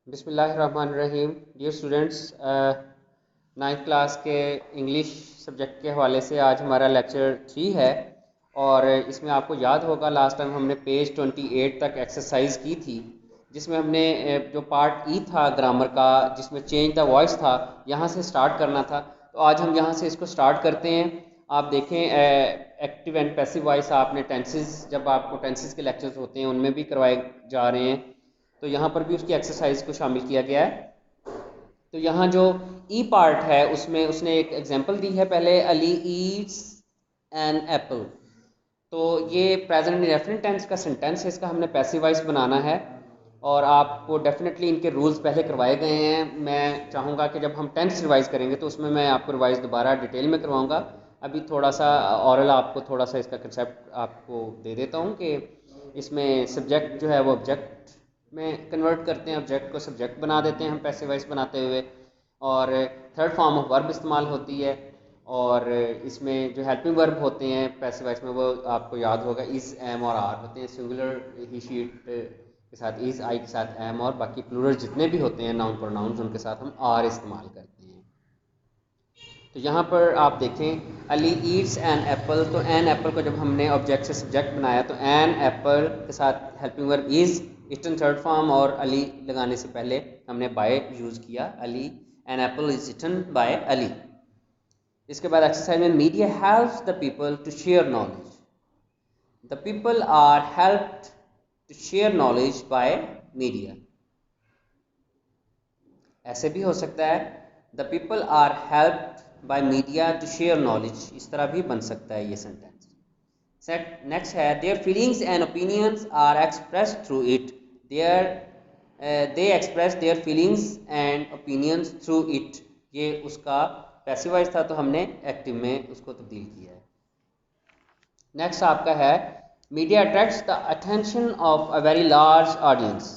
बिस्मिल्लाहिर्रहमानिर्रहीम। Dear students, ninth class के English subject के हवाले से आज हमारा लेक्चर 3 है। और इसमें आपको याद होगा लास्ट टाइम हमने पेज 28 तक एक्सरसाइज की थी, जिसमें हमने जो पार्ट ई था ग्रामर का, जिसमें चेंज द वॉइस था, यहाँ से स्टार्ट करना था। तो आज हम यहाँ से इसको स्टार्ट करते हैं। आप देखें एक्टिव एंड पैसिव वॉइस आपने टेंसेस, जब आपको टेंसेस के लेक्चर्स होते हैं उनमें भी करवाए जा रहे हैं, तो यहाँ पर भी उसकी एक्सरसाइज को शामिल किया गया है। तो यहाँ जो ई पार्ट है उसमें उसने एक एग्जांपल दी है। पहले अली ईट्स एन एप्पल, तो ये प्रेजेंट इंडेफिनिट टेंस का सेंटेंस है, इसका हमने पैसिव वॉइस बनाना है। और आपको डेफिनेटली इनके रूल्स पहले करवाए गए हैं। मैं चाहूँगा कि जब हम टेंस रिवाइज करेंगे तो उसमें मैं आपको रिवाइज दोबारा डिटेल में करवाऊँगा। अभी थोड़ा सा ऑरल आपको थोड़ा सा इसका कंसेप्ट आपको दे देता हूँ कि इसमें सब्जेक्ट जो है वो ऑब्जेक्ट में कन्वर्ट करते हैं, ऑब्जेक्ट को सब्जेक्ट बना देते हैं हम पैसिव वॉइस बनाते हुए। और थर्ड फॉर्म ऑफ वर्ब इस्तेमाल होती है। और इसमें जो हेल्पिंग वर्ब होते हैं पैसिव वॉइस में, वो आपको याद होगा इज़, एम और आर होते हैं। सिंगुलर ही शीट के साथ इज़, आई के साथ एम, और बाकी प्लूरल जितने भी होते हैं नाउन प्रोनाउंस उनके साथ हम आर इस्तेमाल करते हैं। तो यहाँ पर आप देखें अली ईट्स एन एप्पल, तो एन एप्पल को जब हमने ऑब्जेक्ट से सब्जेक्ट बनाया तो एन एप्पल के साथ helping verb is, eaten third form, और अली लगाने से पहले हमने बाय यूज़ किया। Ali, an apple is eaten by Ali. इसके बाद एक्सरसाइज में media helps the people to share knowledge. The people are helped to share knowledge by media. ऐसे भी हो सकता है the people are helped by media to share knowledge, इस तरह भी बन सकता है ये सेंटेंस। नेक्स्ट है there feelings and opinions are expressed through it. They express their feelings and opinions through it. ये उसका पैसिव वॉइस था तो हमने एक्टिव में उसको तब्दील किया है। नेक्स्ट आपका है media attracts the attention of a very large audience.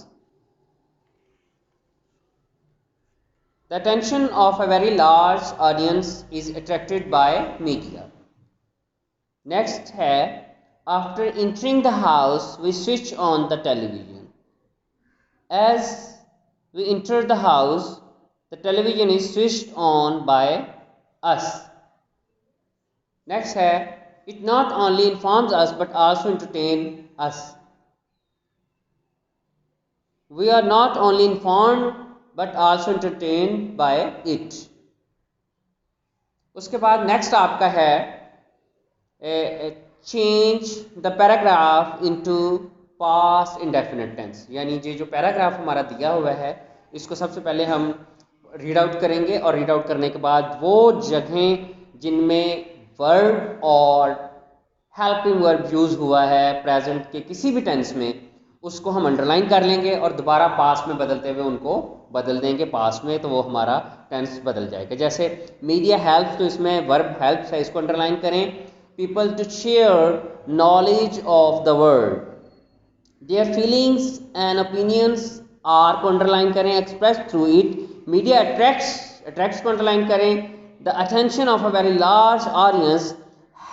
The attention of a very large audience is attracted by media. Next है after entering the house we switch on the television. As we enter the house the television is switched on by us. Next है it not only informs us but also entertain us. We are not only informed but also entertained by it. उसके बाद next आपका है change the paragraph into past indefinite tense. यानी ये जो paragraph हमारा दिया हुआ है इसको सबसे पहले हम रीड आउट करेंगे, और रीड आउट करने के बाद वो जगहें जिनमें वर्ब और हेल्पिंग वर्ब यूज हुआ है प्रेजेंट के किसी भी टेंस में, उसको हम अंडरलाइन कर लेंगे और दोबारा पास्ट में बदलते हुए उनको बदल देंगे पास्ट में, तो वो हमारा टेंस बदल जाएगा। जैसे मीडिया हेल्प्स, तो इसमें वर्ब हेल्प्स है, इसको अंडरलाइन करें। People to share knowledge of the world, their feelings and opinions are को अंडरलाइन करें, express through it. Media attracts, attracts को अंडरलाइन करें। The attention of a very large audience,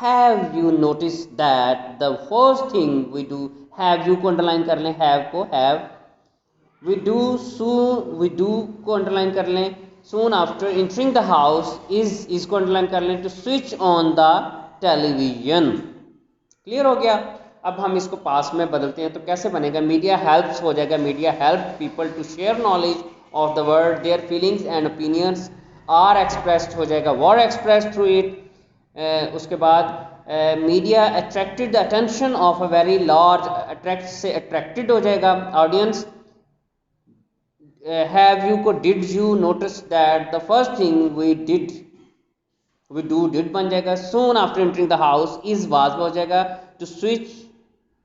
have you notice that the first thing we do, have you को underline कर लें, have को have. We do soon, we do को underline कर लें। Soon after entering the house, is को underline कर लें। To switch on the television. Clear हो गया। अब हम इसको पास में बदलते हैं तो कैसे बनेगा, मीडिया हेल्प्स हो जाएगा, media help people to share knowledge of the world, their feelings and opinions are expressed हो जाएगा, वर एक्सप्रेस्ड थ्रू इट। उसके बाद media attracted the attention of a very large, attract से अट्रैक्टेड हो जाएगा audience. Have you को did you notice that the first thing we did, we do did बन जाएगा। Soon after entering the house, is was हो जाएगा। To switch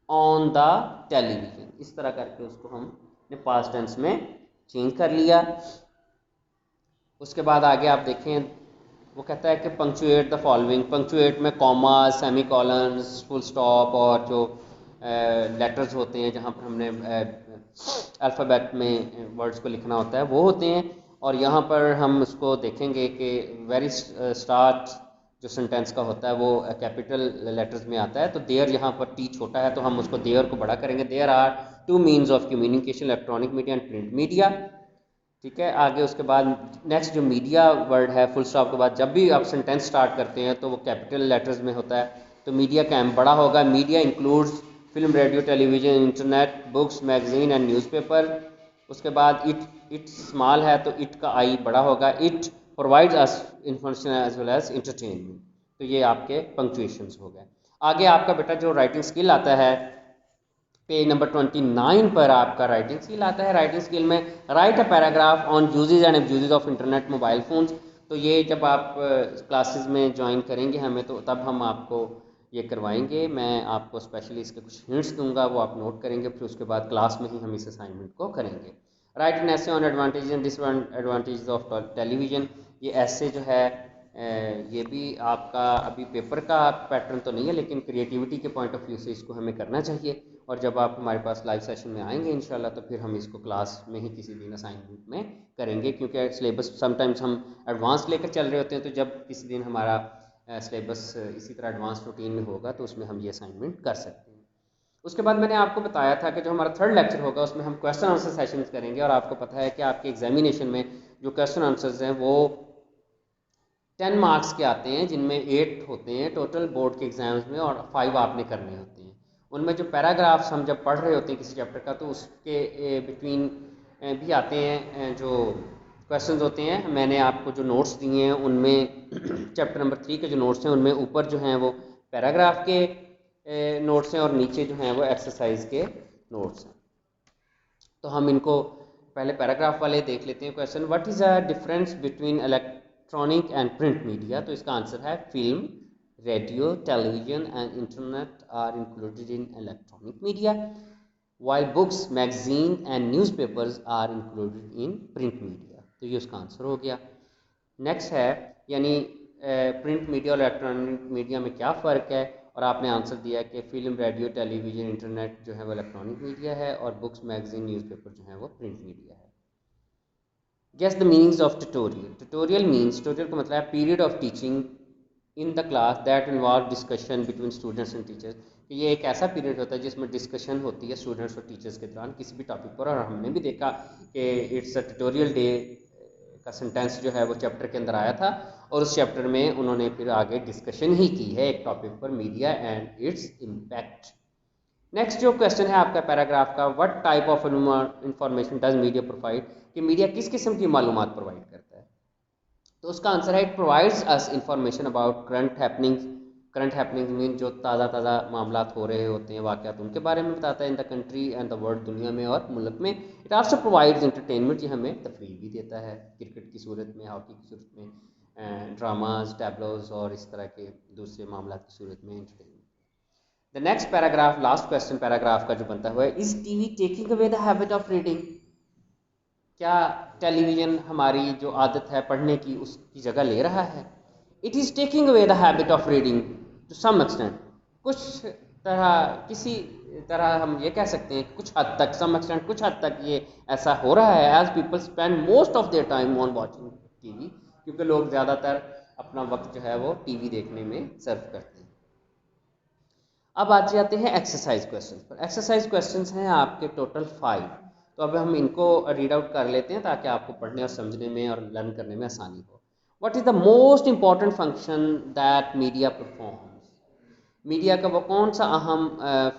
on the television, इस तरह करके उसको हमने पास्ट टेंस में चेंज कर लिया। उसके बाद आगे आप देखें वो कहता है कि पंक्चुएट द फॉलोइंग। पंक्चुएट में comma, semi colons, full stop और जो लेटर्स होते हैं जहाँ पर हमने अल्फ़ाबेट में वर्ड्स को लिखना होता है वो होते हैं। और यहाँ पर हम उसको देखेंगे कि वेरी स्टार्ट जो सेंटेंस का होता है वो कैपिटल लेटर्स में आता है। तो देयर यहाँ पर टी छोटा है तो हम उसको देयर को बड़ा करेंगे। There are two means of communication, electronic media and print media. ठीक है। आगे उसके बाद नेक्स्ट जो मीडिया वर्ड है, फुल स्टॉप के बाद जब भी आप सेंटेंस स्टार्ट करते हैं तो वो कैपिटल लेटर्स में होता है, तो मीडिया का एम बड़ा होगा। Media includes film, radio, television, internet, books, magazine and newspaper. उसके बाद इट स्मॉल है तो इट का आई बड़ा होगा। It provides us information as well as entertainment. तो ये आपके पंक्चुएशंस हो गए। आगे आपका बेटा जो राइटिंग स्किल आता है, पेज नंबर 29 पर आपका राइटिंग स्किल आता है। राइटिंग स्किल में write a paragraph on usages and abuses of internet, mobile phones. तो ये जब आप क्लासेस में ज्वाइन करेंगे हमें, तो तब हम आपको ये करवाएंगे। मैं आपको स्पेशली इसके कुछ हिंट्स दूंगा, वो आप नोट करेंगे, फिर उसके बाद क्लास में ही हम इस असाइनमेंट को करेंगे। राइट एन ऐसे on advantage and disadvantages of television. ये ऐसे जो है ये भी आपका अभी पेपर का पैटर्न तो नहीं है, लेकिन क्रिएटिविटी के पॉइंट ऑफ व्यू से इसको हमें करना चाहिए। और जब आप हमारे पास लाइव सेशन में आएंगे इंशाल्लाह, तो फिर हम इसको क्लास में ही किसी दिन असाइनमेंट में करेंगे, क्योंकि सिलेबस समटाइम्स हम एडवांस लेकर चल रहे होते हैं। तो जब किसी दिन हमारा सिलेबस इसी तरह एडवांस रूटीन में होगा तो उसमें हम ये असाइनमेंट कर सकते हैं। उसके बाद मैंने आपको बताया था कि जो हमारा थर्ड लेक्चर होगा उसमें हम क्वेश्चन आंसर सेशंस करेंगे। और आपको पता है कि आपके एग्जामिनेशन में जो क्वेश्चन आंसर्स हैं वो 10 मार्क्स के आते हैं, जिनमें 8 होते हैं टोटल बोर्ड के एग्जाम्स में और 5 आपने करने होते हैं। उनमें जो पैराग्राफ्स हम जब पढ़ रहे होते हैं किसी चैप्टर का, तो उसके बिटवीन भी आते हैं जो क्वेश्चंस होते हैं। मैंने आपको जो नोट्स दिए हैं उनमें चैप्टर नंबर 3 के जो नोट्स हैं उनमें ऊपर जो हैं वो पैराग्राफ के नोट्स हैं और नीचे जो हैं वो एक्सरसाइज के नोट्स हैं। तो हम इनको पहले पैराग्राफ वाले देख लेते हैं question. What is a difference between electronic and print media? तो इसका आंसर है film, radio, television and internet are included in electronic media, while books, magazine and newspapers are included in print media। तो ये उसका answer हो गया। Next है यानी प्रिंट मीडिया और इलेक्ट्रॉनिक मीडिया में क्या फ़र्क है, और आपने आंसर दिया कि फिल्म, रेडियो, टेलीविज़न, इंटरनेट जो है वो इलेक्ट्रॉनिक मीडिया है और बुक्स, मैगजीन, न्यूज़पेपर जो है वो प्रिंट मीडिया है। Guess the meanings of tutorial. Tutorial means, tutorial का मतलब है period of teaching in the class that involve discussion between students and teachers. कि ये एक ऐसा पीरियड होता है जिसमें डिस्कशन होती है स्टूडेंट्स और टीचर्स के दौरान किसी भी टॉपिक पर। और हमने भी देखा कि इट्स अ ट्यूटोरियल डे का सेंटेंस जो है वो चैप्टर के अंदर आया था, और उस चैप्टर में उन्होंने फिर आगे डिस्कशन ही की है एक टॉपिक पर, media and its impact. Next जो क्वेश्चन है आपका पैराग्राफ का, what type of information does media provide? कि मीडिया किस किस्म की मालूमात प्रोवाइड करता है? तो उसका आंसर है it provides us information about current happenings. Current happenings mean जो ताज़ा ताज़ा मामलात हो रहे होते हैं, वाक़यात, उनके बारे में बताता है in the country and the world, दुनिया में और मुल्क में। इट आल्सो प्रोवाइड्स इंटरटेनमेंट, ये हमें तफरीह भी देता है, क्रिकेट की सूरत में, हॉकी की सूरत में, ड्रामाज, टैबलोज और इस तरह के दूसरे मामलात की सूरत में entertainment. The next paragraph, last question paragraph का जो बनता हुआ है, is TV taking away the habit of reading? क्या टेलीविज़न हमारी जो आदत है पढ़ने की उसकी जगह ले रहा है? It is taking away the habit of reading to some extent. कुछ तरह, किसी तरह हम ये कह सकते हैं कुछ हद तक, सम एक्सटेंट कुछ हद तक ये ऐसा हो रहा है, as people spend most of their time on watching TV. क्योंकि लोग ज़्यादातर अपना वक्त जो है वो टीवी देखने में सर्व करते हैं। अब आ जाते हैं एक्सरसाइज क्वेश्चन पर। एक्सरसाइज क्वेश्चंस हैं आपके टोटल 5। तो अब हम इनको रीड आउट कर लेते हैं ताकि आपको पढ़ने और समझने में और लर्न करने में आसानी हो। What is the most important function that media performs? Media का वो कौन सा अहम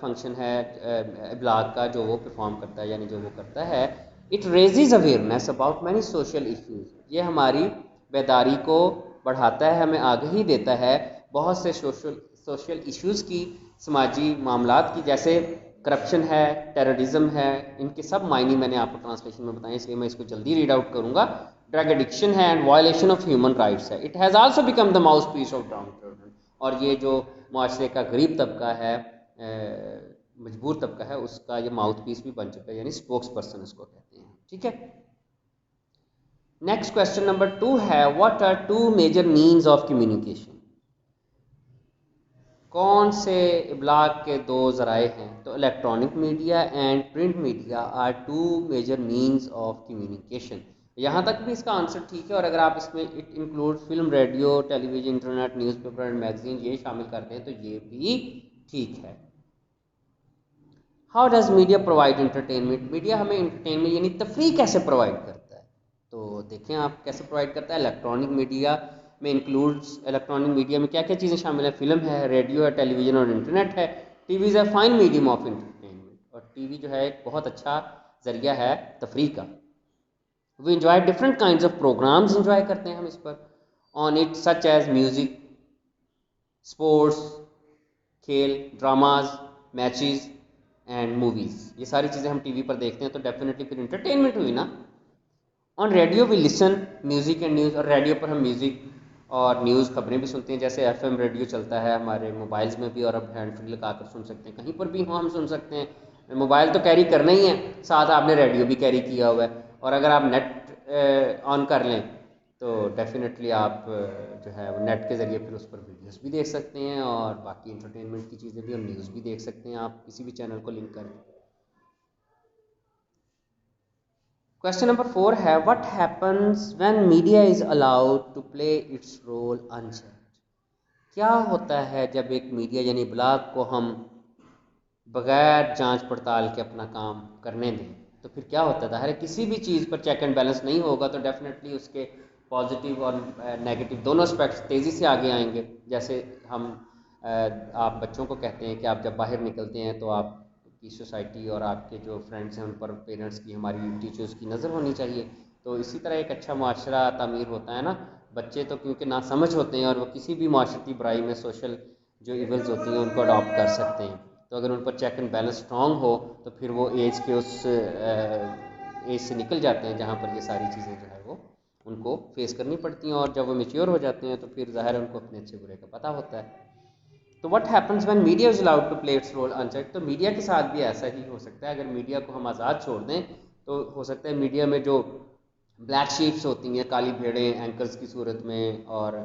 फंक्शन है इब्लाग का जो वो परफॉर्म करता है, यानी जो वो करता है? It raises awareness about many social issues. ये हमारी बेदारी को बढ़ाता है, हमें आगाही देता है बहुत से सोशल इश्यूज़ की, समाजी मामलात की, जैसे करप्शन है, टेररिज्म है, इनके सब मायने मैंने आपको ट्रांसलेशन में बताए, इसलिए मैं इसको जल्दी रीड आउट करूँगा। ड्रग एडिक्शन है and violation of human rights है। It has also become the mouthpiece of down children. और ये जो माशरे का गरीब तबका है, मजबूर तबका है, उसका ये माउथ पीस भी बन चुका है, यानी स्पोक्स पर्सन इसको कहते हैं। ठीक है। नेक्स्ट क्वेश्चन नंबर 2 है, what are 2 major means of communication? कौन से इब्लाग के 2 ज़राए हैं? तो electronic media and print media are 2 major means of communication. यहाँ तक भी इसका आंसर ठीक है। और अगर आप इसमें it include film, radio, television, internet, newspaper and magazine ये शामिल करते हैं तो ये भी ठीक है। How does media provide entertainment? Media हमें एंटरटेनमेंट यानी तफरीह कैसे प्रोवाइड करता है? तो देखें आप कैसे प्रोवाइड करता है। इलेक्ट्रॉनिक मीडिया में इंक्लूड्स, इलेक्ट्रॉनिक मीडिया में क्या क्या चीज़ें शामिल है, फिल्म है, रेडियो है, टेलीविज़न और इंटरनेट है। TV is a fine medium of entertainment, और टीवी जो है एक बहुत अच्छा जरिया है तफरीह का। We enjoy different kind of programmes enjoy करते हैं हम इस पर on it, such as music, sports, खेल, ड्रामाज, मैचेस एंड मूवीज़। ये सारी चीज़ें हम टीवी पर देखते हैं तो डेफिनेटली फिर इंटरटेनमेंट हुई ना। On radio we listen music and news, और रेडियो पर हम म्यूज़िक और न्यूज़ खबरें भी सुनते हैं। जैसे एफएम रेडियो चलता है हमारे मोबाइल्स में भी, और अब हैंड फ्री लगा कर सुन सकते हैं, कहीं पर भी हो हम सुन सकते हैं। मोबाइल तो कैरी करना ही है, साथ आपने रेडियो भी कैरी किया हुआ है, और अगर आप नेट ऑन कर लें तो डेफिनेटली आप जो है वो नेट के ज़रिए फिर उस पर वीडियोस भी देख सकते हैं, और बाकी इंटरटेनमेंट की चीज़ें भी और न्यूज़ भी देख सकते हैं आप किसी भी चैनल को लिंक करें। क्वेश्चन नंबर 4 है, what happens when media is allowed to play its role unchecked. क्या होता है जब एक मीडिया यानी ब्लॉग को हम बगैर जांच पड़ताल के अपना काम करने दें, तो फिर क्या होता है। ज़ाहिर है किसी भी चीज़ पर चेक एंड बैलेंस नहीं होगा तो डेफिनेटली उसके पॉजिटिव और नेगेटिव दोनों एस्पेक्ट्स तेज़ी से आगे आएंगे। जैसे हम आप बच्चों को कहते हैं कि आप जब बाहर निकलते हैं तो आपकी सोसाइटी और आपके जो फ्रेंड्स हैं उन पर पेरेंट्स की, हमारी टीचर्स की नज़र होनी चाहिए। तो इसी तरह एक अच्छा माशरा तामीर होता है ना। बच्चे तो क्योंकि ना समझ होते हैं और वो किसी भी माशरती बुराई में, सोशल जो इवल्स होती हैं उनको अडॉप्ट कर सकते हैं। तो अगर उन पर चेक एंड बैलेंस स्ट्रॉन्ग हो तो फिर वो एज के उस एज से निकल जाते हैं जहाँ पर ये सारी चीज़ें जो है वो उनको फेस करनी पड़ती हैं, और जब वो मेच्योर हो जाते हैं तो फिर ज़ाहिर है उनको अपने अच्छे बुरे का पता होता है। तो what happens when media is allowed to play its role unchecked. तो मीडिया के साथ भी ऐसा ही हो सकता है। अगर मीडिया को हम आज़ाद छोड़ दें तो हो सकता है मीडिया में जो ब्लैक शीप्स होती हैं, काली भेड़ें एंकर्स की सूरत में और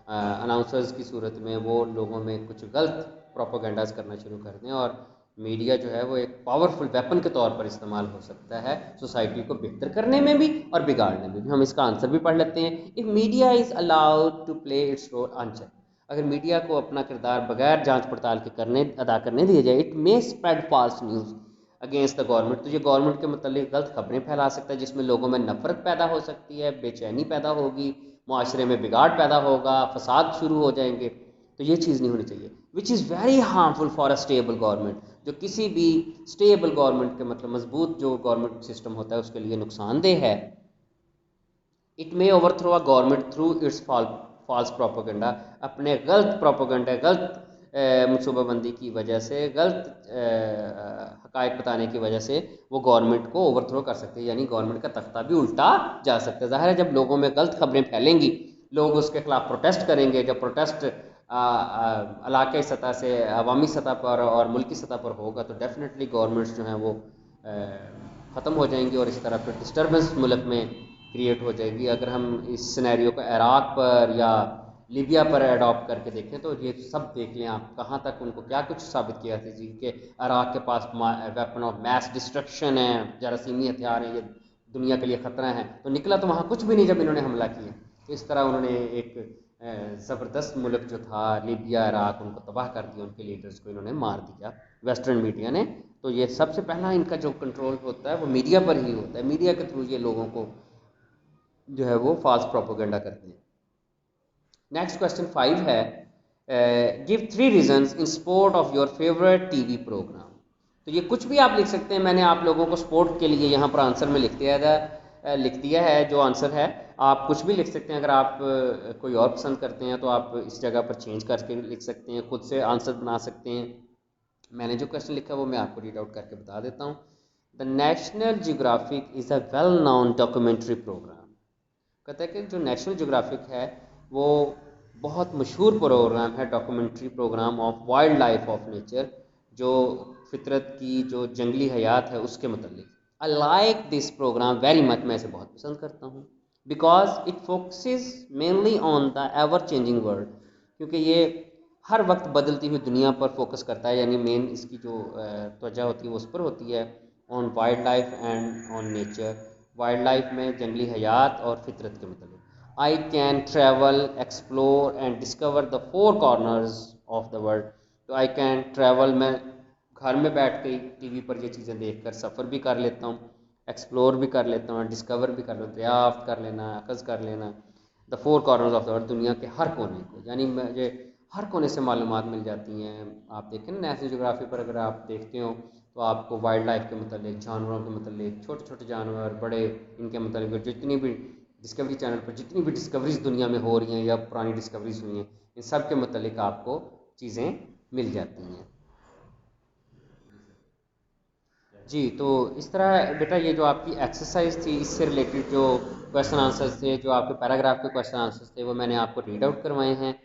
अनाउंसर्स की सूरत में, वो लोगों में कुछ गलत प्रोपोगंडास करना शुरू कर दें, और मीडिया जो है वो एक पावरफुल वेपन के तौर पर इस्तेमाल हो सकता है सोसाइटी को बेहतर करने में भी और बिगाड़ने में भी। हम इसका आंसर भी पढ़ लेते हैं। If media is allowed to play its role uncheck, अगर मीडिया को अपना किरदार बगैर जांच पड़ताल के अदा करने दिया जाए, it may spread false news against the government, तो ये गवर्नमेंट के मतलब गलत खबरें फैला सकता है जिसमें लोगों में नफरत पैदा हो सकती है, बेचैनी पैदा होगी, माशरे में बिगाड़ पैदा होगा, फसाद शुरू हो जाएंगे। तो ये चीज़ नहीं होनी चाहिए, which is very harmful for a stable government, जो किसी भी स्टेबल गवर्नमेंट के मतलब मजबूत जो गवर्नमेंट सिस्टम होता है उसके लिए नुकसानदेह है। It may overthrow a government through its false propaganda, अपने गलत प्रोपोगंडा, गलत मनसूबाबंदी की वजह से, गलत हकायक बताने की वजह से वो गवर्नमेंट को ओवरथ्रो कर सकते हैं, यानी गवर्नमेंट का तख्ता भी उल्टा जा सकता है। ज़ाहिर है जब लोगों में गलत खबरें फैलेंगी, लोग उसके खिलाफ प्रोटेस्ट करेंगे। जब प्रोटेस्ट इलाके सतह से, अवामी सतह पर और मुल्की सतह पर होगा तो डेफिनेटली गवर्नमेंट्स जो हैं वो ख़त्म हो जाएंगी, और इस तरह फिर डिस्टर्बेंस मुल्क में क्रिएट हो जाएगी। अगर हम इस सिनेरियो को इराक पर या लीबिया पर अडॉप्ट करके देखें तो ये सब देख लें आप, कहाँ तक उनको क्या कुछ साबित किया था जी कि इराक के पास वेपन ऑफ मैस डिस्ट्रक्शन है, जरासीमी हथियार हैं, ये दुनिया के लिए ख़तरा है। तो निकला तो वहाँ कुछ भी नहीं जब इन्होंने हमला किया। तो इस तरह उन्होंने एक ज़बरदस्त मुल्क जो था लीबिया, इराक, उनको तबाह कर दिया, उनके लीडर्स को इन्होंने मार दिया वेस्टर्न मीडिया ने। तो ये सबसे पहला इनका जो कंट्रोल होता है वो मीडिया पर ही होता है। मीडिया के थ्रू ये लोगों को जो है वो फॉल्स प्रोपोगंडा करते हैं। नेक्स्ट क्वेश्चन 5 है, give 3 reasons in support of your favourite TV programme. तो ये कुछ भी आप लिख सकते हैं, मैंने आप लोगों को सपोर्ट के लिए यहाँ पर आंसर में लिख दिया है जो आंसर है। आप कुछ भी लिख सकते हैं, अगर आप कोई और पसंद करते हैं तो आप इस जगह पर चेंज करके लिख सकते हैं, खुद से आंसर बना सकते हैं। मैंने जो क्वेश्चन लिखा है वो मैं आपको रीड आउट करके बता देता हूँ। The National Geographic is a well known documentary programme. कहता है कि जो नेशनल जियोग्राफिक है वो बहुत मशहूर प्रोग्राम है, documentary programme of wildlife of nature, जो फितरत की जो जंगली हयात है उसके मतलब। I like this programme very much, मैं इसे बहुत पसंद करता हूँ, because it focuses mainly on the ever changing world, क्योंकि ये हर वक्त बदलती हुई दुनिया पर फोकस करता है, यानी मेन इसकी जो त्वचा होती है वो उस पर होती है, on wild life and on nature. Wild life में जंगली हयात और फितरत के मतलब। I can travel, explore and discover the 4 corners of the world. तो आई कैन ट्रैवल, मैं घर में बैठ के टीवी पर ये चीज़ें देखकर सफ़र भी कर लेता हूँ, एक्सप्लोर भी कर लेता हूँ, डिस्कवर भी कर लेता हूँ, दरियाफ्त कर लेना, अखज़ कर लेना the four corners of the world, दुनिया के हर कोने को, यानी मुझे हर कोने से मालूमात मिल जाती हैं। आप देखें ना नेशनल ज्योग्राफी पर, अगर आप देखते हो तो आपको वाइल्ड लाइफ के मतलब, जानवरों के मतलब, छोटे छोटे जानवर, बड़े, इनके मतलब जितनी भी डिस्कवरी चैनल पर जितनी भी डिस्कवरीज दुनिया में हो रही हैं या पुरानी डिस्कवरीज हुई हैं, इन सब के मतलब आपको चीज़ें मिल जाती हैं। जी, तो इस तरह बेटा ये जो आपकी एक्सरसाइज थी, इससे रिलेटेड जो क्वेश्चन आंसर्स थे, जो आपके पैराग्राफ के क्वेश्चन आंसर्स थे, वो मैंने आपको रीड आउट करवाए हैं।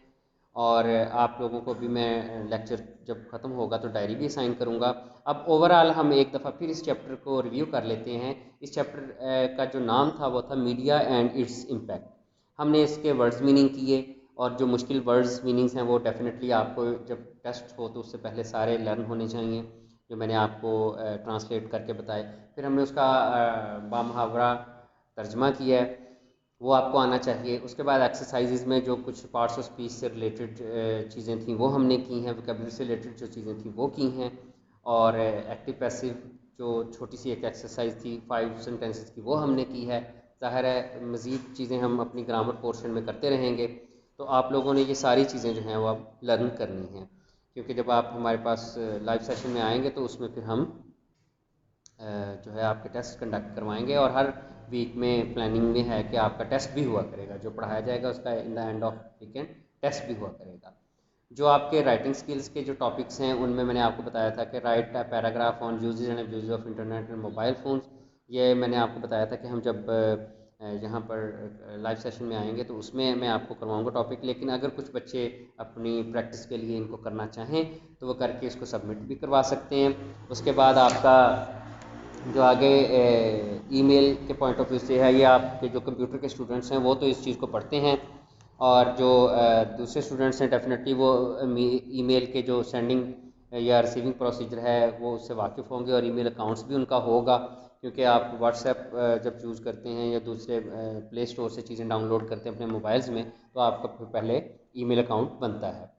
और आप लोगों को भी मैं लेक्चर जब ख़त्म होगा तो डायरी भी असाइन करूँगा। अब ओवरऑल हम एक दफ़ा फिर इस चैप्टर को रिव्यू कर लेते हैं। इस चैप्टर का जो नाम था वो था मीडिया एंड इट्स इम्पैक्ट। हमने इसके वर्ड्स मीनिंग किए, और जो मुश्किल वर्ड्स मीनिंग्स हैं वो डेफिनेटली आपको जब टेस्ट हो तो उससे पहले सारे लर्न होने चाहिए, जो मैंने आपको ट्रांसलेट करके बताए। फिर हमने उसका बामुहावरा तर्जमा किया है, वो आपको आना चाहिए। उसके बाद एक्सरसाइजेज में जो कुछ पार्ट्स ऑफ स्पीच से रिलेटेड चीज़ें थी वो हमने की हैं, वोकैबुलरी से रिलेटेड जो चीज़ें थी वो की हैं। और एक्टिव पैसिव जो छोटी सी एक एक्सरसाइज थी 5 सेंटेंसेस की, वो हमने की है। ज़ाहिर है मज़ीद चीज़ें हम अपनी ग्रामर पोर्शन में करते रहेंगे, तो आप लोगों ने ये सारी चीज़ें जो हैं वो अब लर्न करनी हैं, क्योंकि जब आप हमारे पास लाइव सेशन में आएंगे तो उसमें फिर हम जो है आपके टेस्ट कंडक्ट करवाएंगे। और हर वीक में प्लानिंग में है कि आपका टेस्ट भी हुआ करेगा, जो पढ़ाया जाएगा उसका in the end of weekend test भी हुआ करेगा। जो आपके राइटिंग स्किल्स के जो टॉपिक्स हैं उनमें मैंने आपको बताया था कि write a paragraph on usages and abuse of internet and mobile phones. ये मैंने आपको बताया था कि हम जब यहाँ पर लाइव सेशन में आएंगे तो उसमें मैं आपको करवाऊँगा टॉपिक। लेकिन अगर कुछ बच्चे अपनी प्रैक्टिस के लिए इनको करना चाहें तो वो करके इसको सबमिट भी करवा सकते हैं। उसके बाद आपका जो आगे ईमेल के पॉइंट ऑफ व्यू से है, ये आपके जो कंप्यूटर के स्टूडेंट्स हैं वो तो इस चीज़ को पढ़ते हैं, और जो दूसरे स्टूडेंट्स हैं डेफिनेटली वो ईमेल के जो सेंडिंग या रिसीविंग प्रोसीजर है वो उससे वाकिफ़ होंगे, और ईमेल अकाउंट्स भी उनका होगा, क्योंकि आप व्हाट्सएप जब यूज़ करते हैं या दूसरे प्ले स्टोर से चीज़ें डाउनलोड करते हैं अपने मोबाइल्स में, तो आपका पहले ईमेल अकाउंट बनता है।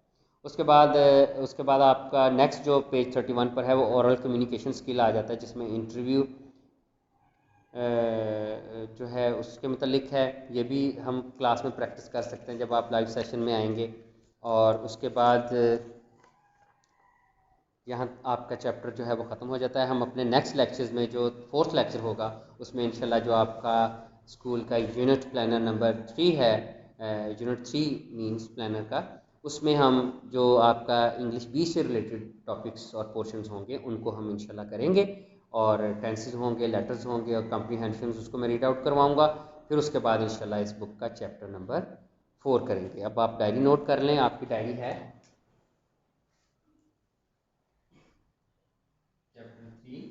उसके बाद आपका नेक्स्ट जो पेज 31 पर है वो ओरल कम्युनिकेशन स्किल आ जाता है, जिसमें इंटरव्यू जो है उसके मतलब है। ये भी हम क्लास में प्रैक्टिस कर सकते हैं जब आप लाइव सेशन में आएंगे। और उसके बाद यहाँ आपका चैप्टर जो है वो ख़त्म हो जाता है। हम अपने नेक्स्ट लेक्चर्स में जो 4th लेक्चर होगा उसमें इंशाल्लाह जो आपका स्कूल का यूनिट प्लानर नंबर 3 है, यूनिट 3 मींस प्लानर का, उसमें हम जो आपका इंग्लिश 20 से रिलेटेड टॉपिक्स और पोर्शंस होंगे उनको हम इंशाल्लाह करेंगे। और टेंसेस होंगे, लेटर्स होंगे और कॉम्प्रीहेंशंस उसको मैं रीड आउट करवाऊँगा। फिर उसके बाद इंशाल्लाह इस बुक का चैप्टर नंबर 4 करेंगे। अब आप डायरी नोट कर लें, आपकी डायरी है चैप्टर 3।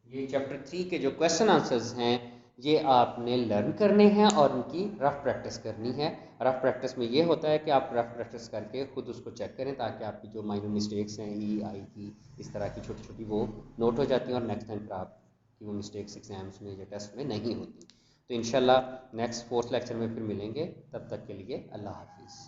ये चैप्टर 3 के जो क्वेश्चन आंसर्स हैं ये आपने लर्न करने हैं और उनकी रफ प्रैक्टिस करनी है। रफ प्रैक्टिस में ये होता है कि आप रफ प्रैक्टिस करके खुद उसको चेक करें, ताकि आपकी जो माइनर मिस्टेक्स हैं ई आई की इस तरह की छोटी छोटी वो नोट हो जाती हैं, और नेक्स्ट टाइम पर आपकी वो मिस्टेक्स एग्जाम्स में या टेस्ट में नहीं होती। तो इंशाल्लाह नेक्स्ट 4th लेक्चर में फिर मिलेंगे, तब तक के लिए अल्लाह हाफिज़।